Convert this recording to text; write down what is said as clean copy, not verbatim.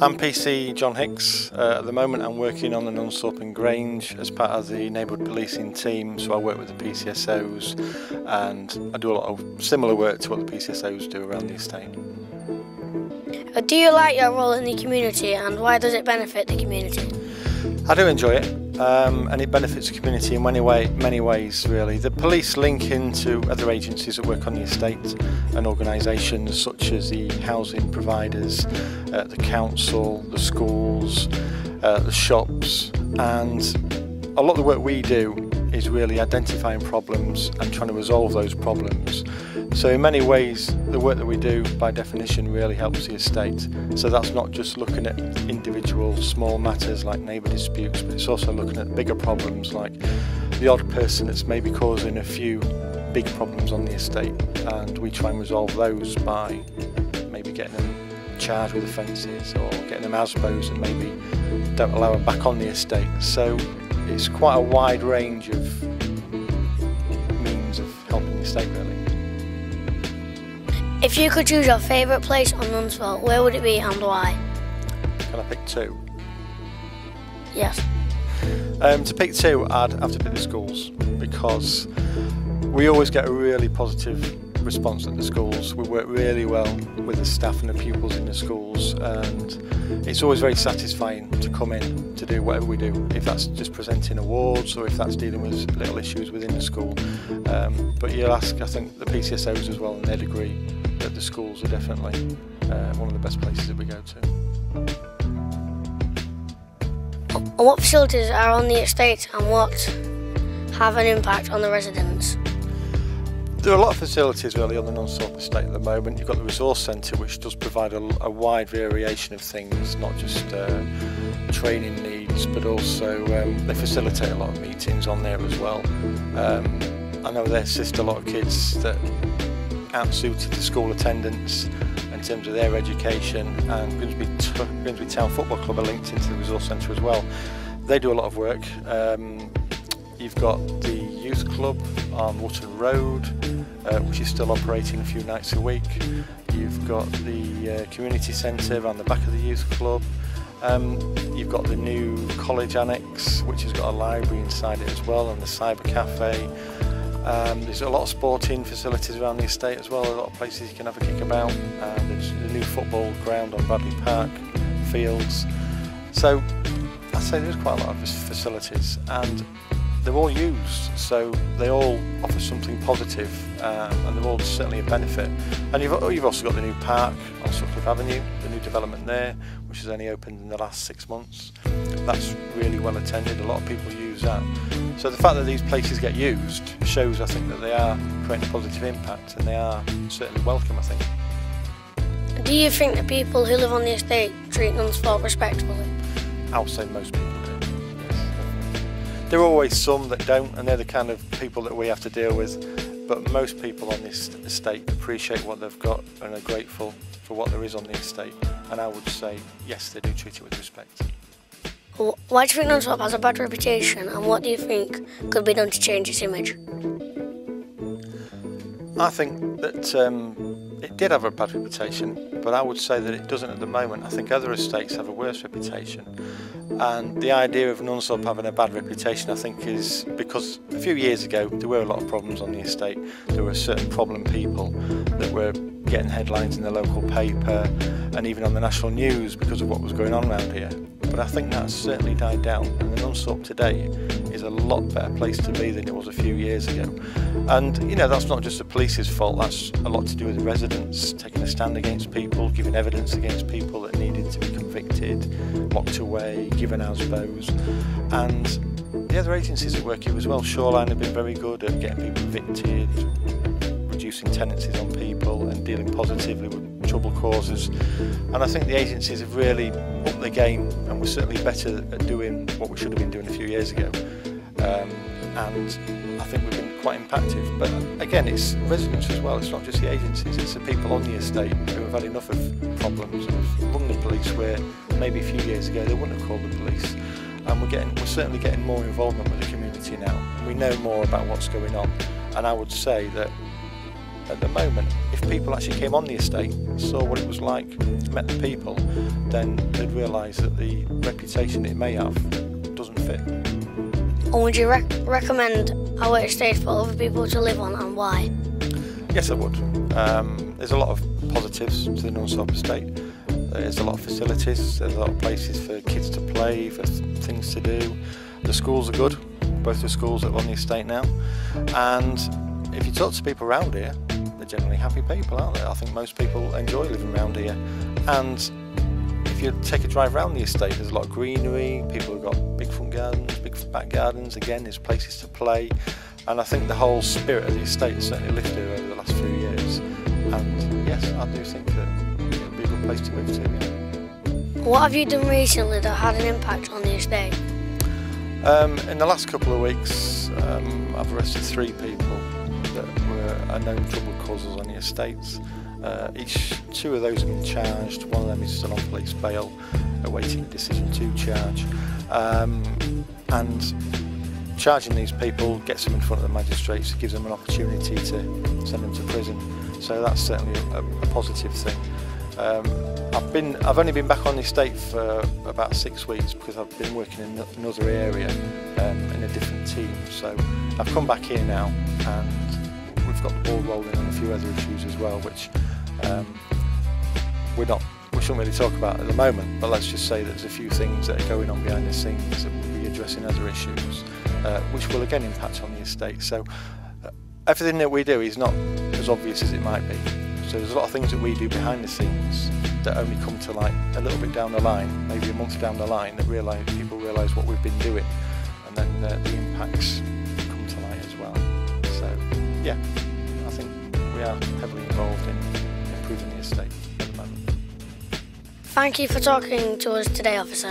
I'm PC John Hicks. At the moment I'm working on the Nunsthorpe and Grange as part of the neighbourhood policing team, so I work with the PCSOs and I do a lot of similar work to what the PCSOs do around the estate. Do you like your role in the community, and why does it benefit the community? I do enjoy it, and it benefits the community in many ways really. The police link into other agencies that work on the estate and organisations such as the housing providers, the council, the schools, the shops, and a lot of the work we do is really identifying problems and trying to resolve those problems. So in many ways the work that we do by definition really helps the estate. So that's not just looking at individual small matters like neighbour disputes, but it's also looking at bigger problems like the odd person that's maybe causing a few big problems on the estate, and we try and resolve those by maybe getting them charged with offences or getting them ASBOs and maybe don't allow them back on the estate. So it's quite a wide range of means of helping the estate really. If you could choose your favourite place on Nunsthorpe, where would it be and why? Can I pick two? Yes. To pick two, I'd have to pick the schools, because we always get a really positive response at the schools. We work really well with the staff and the pupils in the schools, and it's always very satisfying to come in to do whatever we do, if that's just presenting awards or if that's dealing with little issues within the school. But you'll ask, I think, the PCSOs as well, and they'd agree that the schools are definitely one of the best places that we go to. And what facilities are on the estate and what have an impact on the residents? There are a lot of facilities really on the Nunsthorpe estate at the moment. You've got the resource centre, which does provide a wide variation of things, not just training needs, but also they facilitate a lot of meetings on there as well. I know they assist a lot of kids that aren't suited to school attendance in terms of their education, and Grimsby Town Football Club are linked into the resource centre as well. They do a lot of work. You've got the youth club on Wootton Road, which is still operating a few nights a week. You've got the community centre around the back of the youth club. You've got the new college annex, which has got a library inside it as well, and the cyber cafe. There's a lot of sporting facilities around the estate as well, a lot of places you can have a kick about. There's the new football ground on Bradley Park, fields. So I'd say there's quite a lot of facilities, and they're all used, so they all offer something positive, and they're all certainly a benefit. And you've also got the new park on Sutcliffe Avenue, the new development there, which has only opened in the last 6 months. That's really well attended, a lot of people use that. So the fact that these places get used shows, I think, that they are creating a positive impact, and they are certainly welcome, I think. Do you think that people who live on the estate treat Nunsthorpe respectfully? I would say most people do, yes. There are always some that don't, and they're the kind of people that we have to deal with, but most people on this estate appreciate what they've got and are grateful for what there is on the estate, and I would say yes, they do treat it with respect. Why do you think Nunsthorpe has a bad reputation, and what do you think could be done to change its image? I think that it did have a bad reputation, but I would say that it doesn't at the moment. I think other estates have a worse reputation, and the idea of Nunsthorpe having a bad reputation, I think, is because a few years ago there were a lot of problems on the estate. There were certain problem people that were getting headlines in the local paper and even on the national news because of what was going on around here. But I think that's certainly died down, and the Nunsthorpe today is a lot better place to be than it was a few years ago. And you know, that's not just the police's fault, that's a lot to do with the residents taking a stand against people, giving evidence against people that needed to be convicted, locked away, given ASBOs. And the other agencies that work here as well, Shoreline have been very good at getting people evicted, reducing tenancies on people and dealing positively with trouble causes. And I think the agencies have really upped the game, and we're certainly better at doing what we should have been doing a few years ago. And I think we've been quite impactful. But again, it's residents as well, it's not just the agencies, it's the people on the estate who have had enough of problems and have rung the police where maybe a few years ago they wouldn't have called the police. And we're certainly getting more involvement with the community now, and we know more about what's going on. And I would say that at the moment, if people actually came on the estate, saw what it was like, met the people, then they'd realise that the reputation it may have doesn't fit. And would you recommend our estate for other people to live on, and why? Yes, I would. There's a lot of positives to the Nunsthorpe estate. There's a lot of facilities, there's a lot of places for kids to play, for things to do. The schools are good, both the schools that are on the estate now. And if you talk to people around here, they're generally happy people, aren't they? I think most people enjoy living around here. And if you take a drive around the estate, there's a lot of greenery, people have got big front gardens, big back gardens, again there's places to play. And I think the whole spirit of the estate has certainly lifted over the last few years. And yes, I do think that it'll be a good place to move to. Yeah. What have you done recently that had an impact on the estate? In the last couple of weeks, I've arrested 3 people that were known trouble causers on the estates. 2 of those have been charged, one of them is still on police bail, awaiting a decision to charge. And charging these people gets them in front of the magistrates, gives them an opportunity to send them to prison. So that's certainly a positive thing. I've only been back on the estate for about 6 weeks because I've been working in another area in a different team. So I've come back here now, and we've got the ball rolling on a few other issues as well, which we shouldn't really talk about at the moment. But let's just say that there's a few things that are going on behind the scenes that we'll be addressing other issues, which will again impact on the estate. So everything that we do is not as obvious as it might be. So there's a lot of things that we do behind the scenes that only come to light a little bit down the line, maybe a month down the line, that people realise what we've been doing, and then the impacts come to light as well. So yeah, I think we are heavily involved in improving the estate at the moment. Thank you for talking to us today, officer.